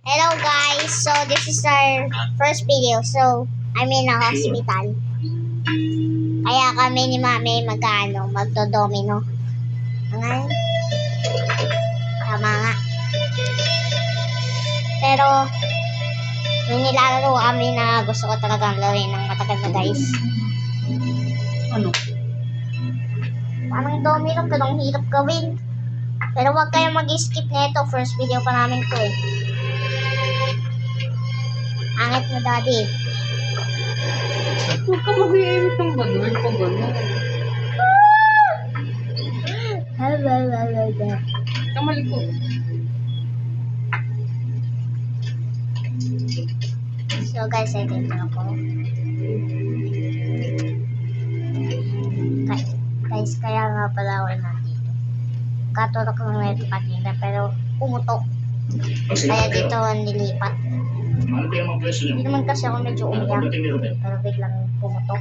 Hello guys, so this is our first video. So, I'm in a hospital. Kaya kami ni Mami magdo-domino. Ngayon, tama nga. Pero, may nilalaro kami na gusto ko talagang laruin ng matagal na guys. Ano? Parang domino, pero ang hirap gawin. Pero wag kayong mag-skip nito. First video pa namin to eh. Angit mo, daddy. Huwag ka mag-iinit ng gano'n pag gano'n. Kamali ko. So guys, ito ako. Guys, kaya nga pala ako nandito. Katurok lang na ito kanina, pero pumutok. Kaya dito nilipat. Hindi naman kasi ako medyo umiyak. Pero biglang pumutok.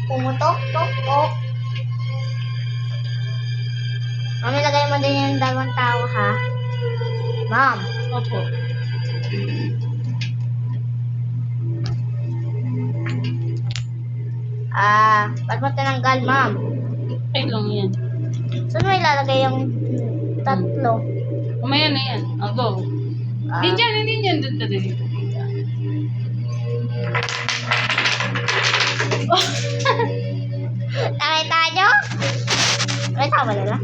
Pumutok, tok, tok. Mami, lagay mo din yung dalawang tao, ha? Mom. Opo. Ba't mo tinanggal, ma'am? Okay lang yan. Saan mo ilalagay yung tatlo? Umaya na yan. I'll go. Hindi dyan. Dito. Nakita nyo? Nakita mo nila?